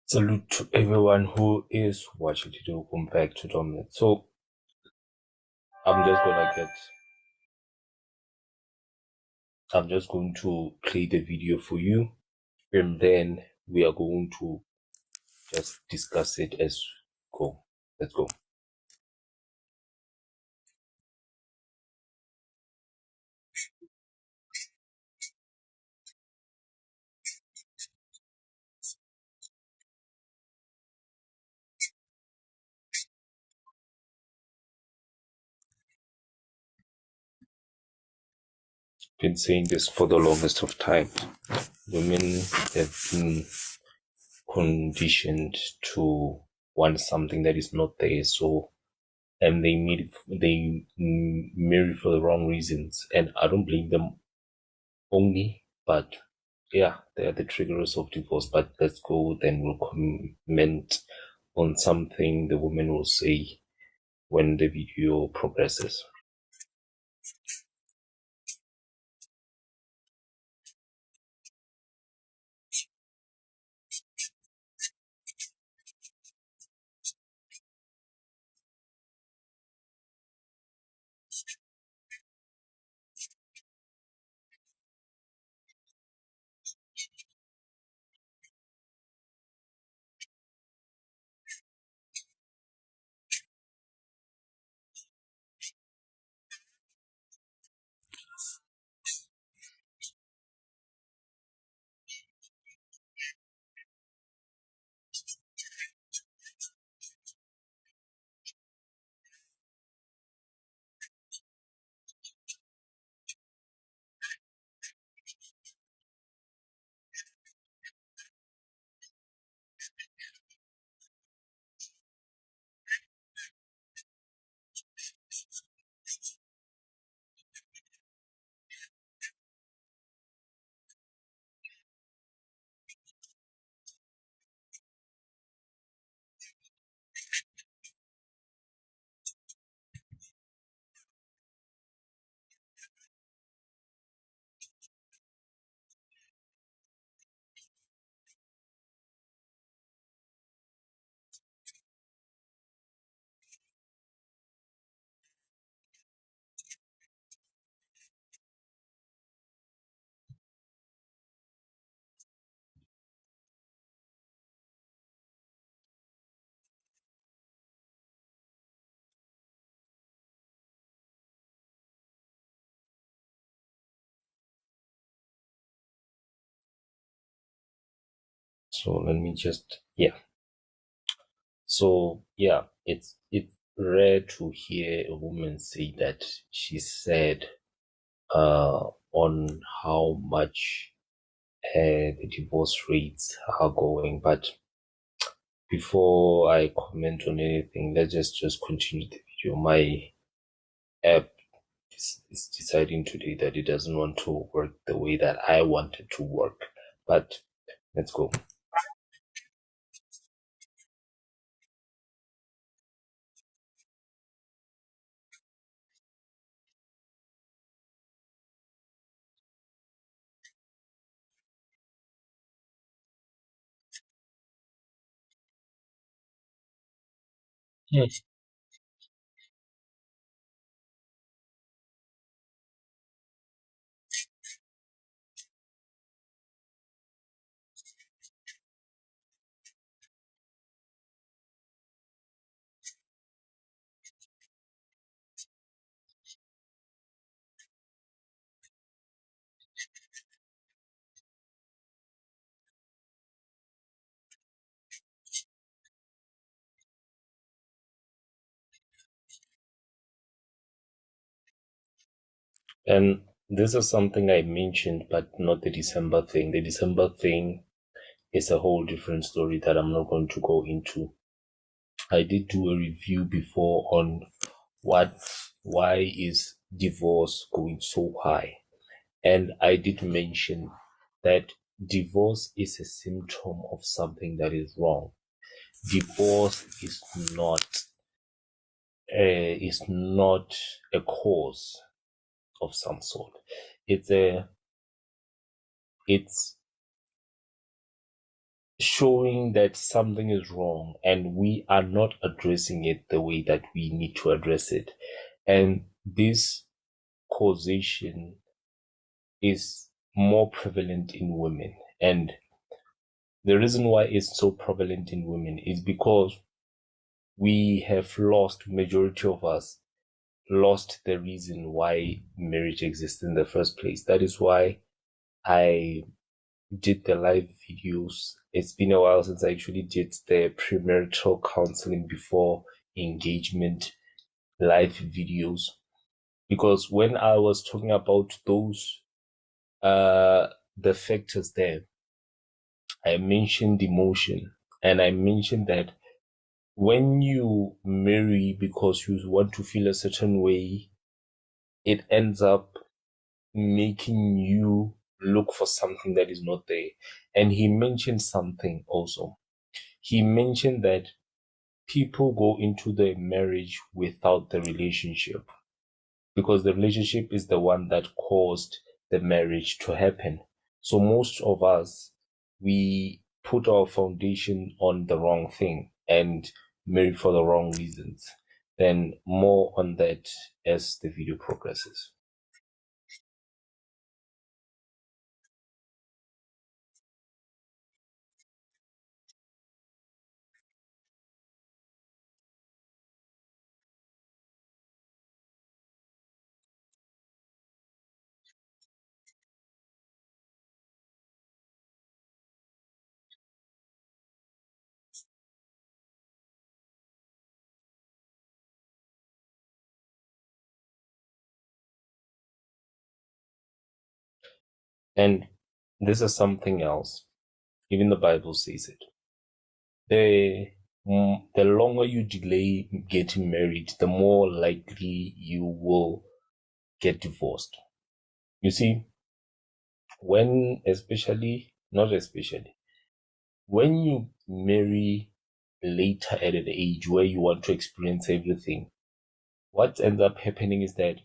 Salute to everyone who is watching today. Welcome back to Dominant. So I'm just going to play the video for you, and then we are going to just discuss it as we go. Let's go. Been saying this for the longest of time. Women have been conditioned to want something that is not there, and they marry for the wrong reasons, and I don't blame them only, but yeah, they are the triggers of divorce. But let's go, then we'll comment on something the woman will say when the video progresses. So let me just it's rare to hear a woman say that she's sad on how much the divorce rates are going. But before I comment on anything, let's just continue the video. My app is deciding today that it doesn't want to work the way that I want it to work. But let's go. Yes. And this is something I mentioned, but not the December thing. The December thing is a whole different story that I'm not going to go into. I did do a review before on why is divorce going so high? And I did mention that divorce is a symptom of something that is wrong. Divorce is not a cause of some sort. It's a it's showing that something is wrong and we are not addressing it the way that we need to address it. And this causation is more prevalent in women. And the reason why it's so prevalent in women is because we have lost, majority of us lost the reason why marriage exists in the first place. That is why I did the live videos. It's been a while since I actually did the premarital counseling before engagement live videos. Because when I was talking about those, the factors there, I mentioned emotion, and I mentioned that when you marry because you want to feel a certain way, it ends up making you look for something that is not there. And he mentioned something also. He mentioned that people go into the marriage without the relationship because the relationship is the one that caused the marriage to happen. So most of us, we put our foundation on the wrong thing and marry for the wrong reasons. Then more on that as the video progresses. And this is something else. Even the Bible says it. The longer you delay getting married, the more likely you will get divorced. You see, when when you marry later at an age where you want to experience everything, what ends up happening is that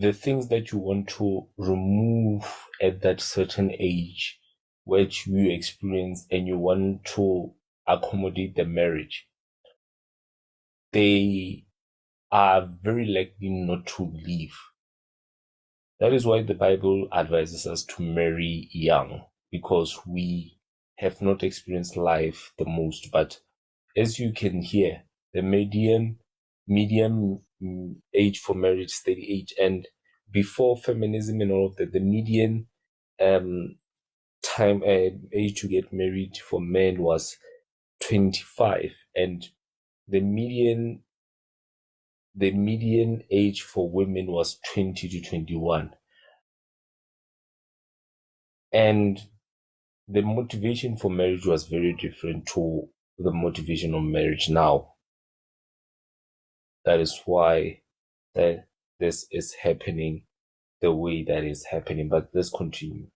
the things that you want to remove at that certain age, which you experience and you want to accommodate the marriage, they are very likely not to leave. That is why the Bible advises us to marry young, because we have not experienced life the most. But as you can hear, the medium age for marriage is 38, and before feminism and all of that, the median um time age to get married for men was 25, and the median the median age for women was 20 to 21. And the motivation for marriage was very different to the motivation of marriage now. That is why this is happening the way that is happening. But let's continue.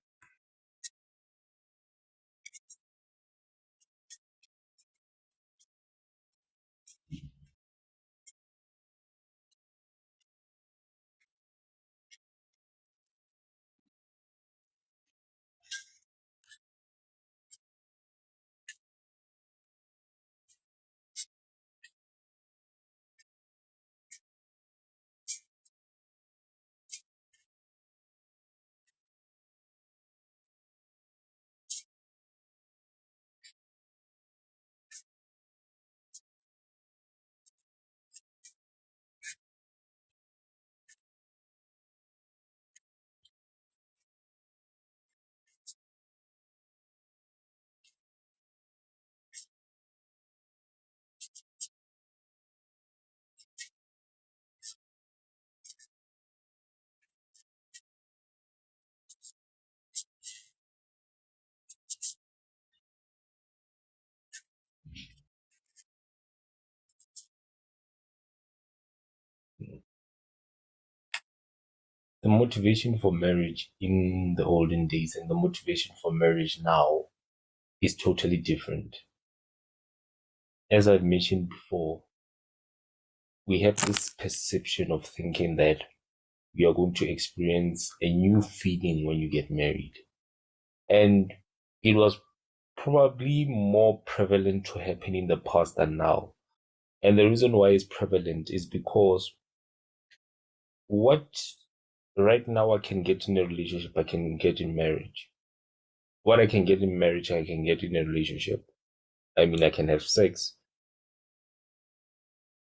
The motivation for marriage in the olden days and the motivation for marriage now is totally different. As I've mentioned before, we have this perception of thinking that you are going to experience a new feeling when you get married. And it was probably more prevalent to happen in the past than now. And the reason why it's prevalent is because what right now I can get in a relationship, I can get in marriage. What I can get in marriage, I can get in a relationship. I mean, I can have sex.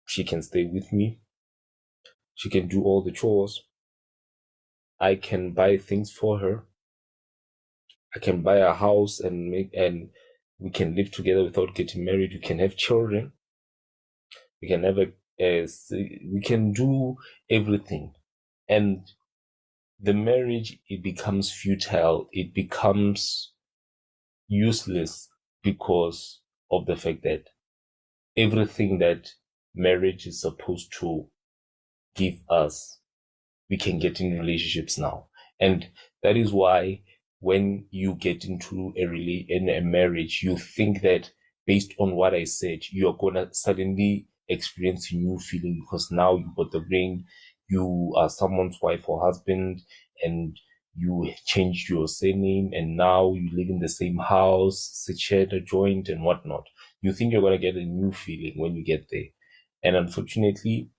She can stay with me. She can do all the chores. I can buy things for her. I can buy a house and we can live together without getting married. We can have children. We can have we can do everything. And the marriage, it becomes futile. It becomes useless because of the fact that everything that marriage is supposed to give us, we can get in relationships now. And that is why when you get into in a marriage, you think that based on what I said, you're gonna suddenly experience a new feeling because now you got the ring, you are someone's wife or husband, and you changed your surname, and now you live in the same house, share a joint and whatnot. You think you're gonna get a new feeling when you get there. And unfortunately,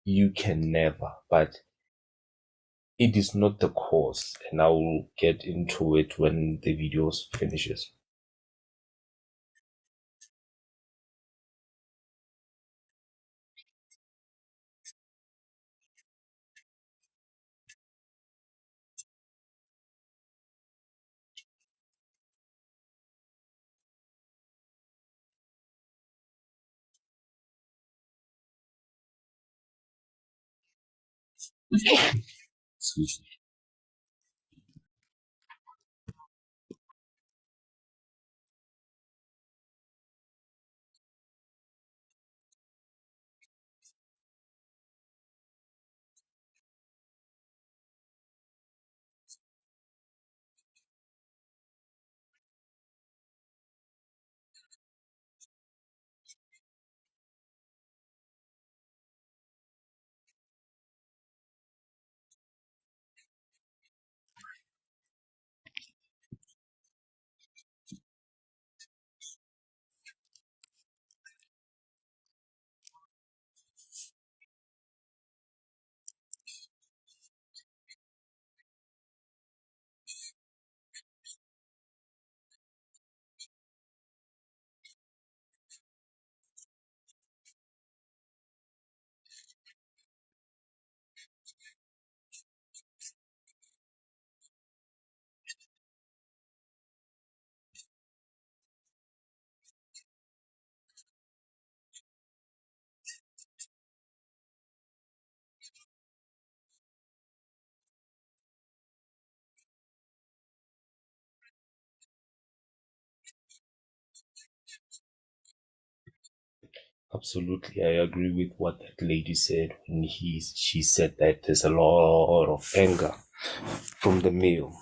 you can never. But it is not the cause, and I will get into it when the video finishes. Excuse me. Absolutely, I agree with what that lady said when she said that there's a lot of anger from the male.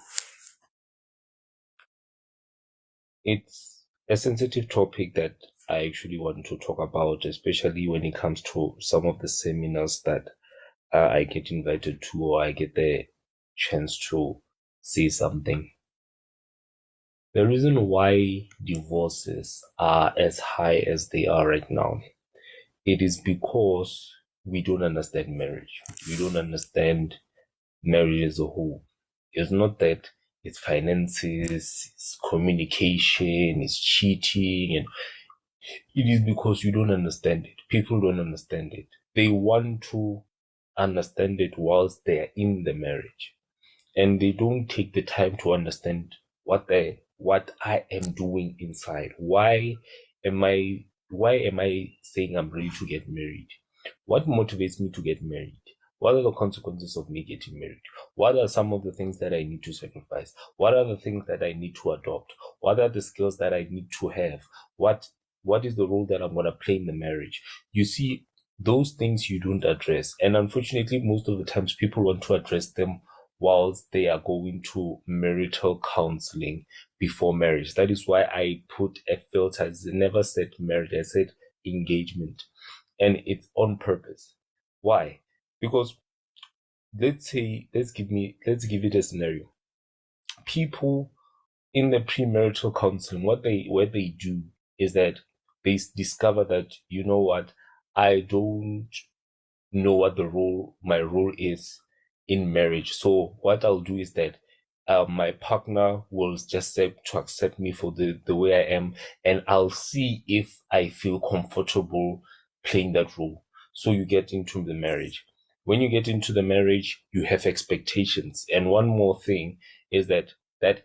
It's a sensitive topic that I actually want to talk about, especially when it comes to some of the seminars that I get invited to, or I get the chance to say something. The reason why divorces are as high as they are right now, it is because we don't understand marriage. We don't understand marriage as a whole. It's not that it's finances, it's communication, it's cheating, and it is because you don't understand it. People don't understand it. They want to understand it whilst they are in the marriage, and they don't take the time to understand what I am doing inside. Why am I saying I'm ready to get married? What motivates me to get married? What are the consequences of me getting married? What are some of the things that I need to sacrifice? What are the things that I need to adopt? What are the skills that I need to have? What is the role that I'm going to play in the marriage? You see, those things you don't address. And unfortunately, most of the times people want to address them whilst they are going to marital counseling before marriage. That is why I put a filter. I never said marriage, I said engagement. And it's on purpose. Why? Because let's give it a scenario. People in the premarital counseling, what they do is that they discover that, you know what, I don't know what my role is in marriage. So what I'll do is that my partner will just say to accept me for the way I am, and I'll see if I feel comfortable playing that role. So you get into the marriage. When you get into the marriage, you have expectations. And one more thing is that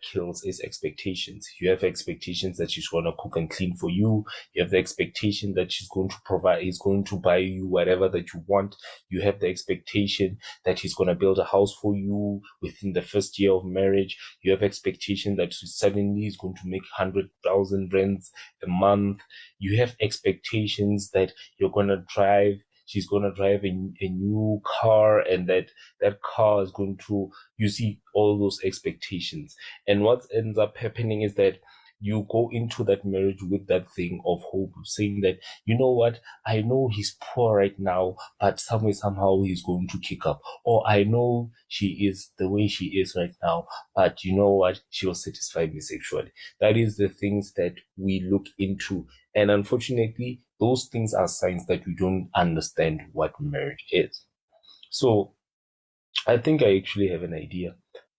kills is expectations. You have expectations that she's going to cook and clean for you. You have the expectation that she's going to provide, is going to buy you whatever that you want. You have the expectation that he's going to build a house for you within the first year of marriage. You have expectation that suddenly he's going to make 100,000 rands a month. You have expectations that you're going to drive she's going to drive a new car, and that car is going to, you see all those expectations. And what ends up happening is that you go into that marriage with that thing of hope, saying that, you know what, I know he's poor right now, but somehow he's going to kick up. Or I know she is the way she is right now, but you know what, she'll satisfy me sexually. That is the things that we look into. And unfortunately, those things are signs that we don't understand what marriage is. So I think I actually have an idea.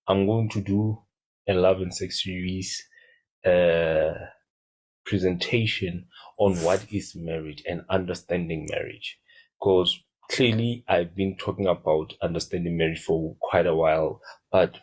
I'm going to do a love and sex series presentation on what is marriage and understanding marriage. Because clearly I've been talking about understanding marriage for quite a while, but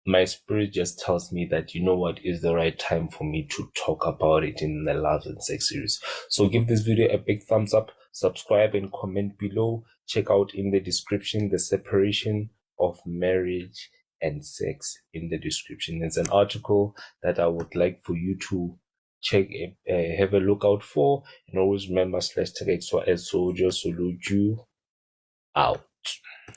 my spirit just tells me that, you know what, is the right time for me to talk about it in the love and sex series. So give this video a big thumbs up, subscribe and comment below. Check out in the description the separation of marriage and sex in the description. There's an article that I would like for you to check, have a look out for, and always remember /tag as soldier salute you out.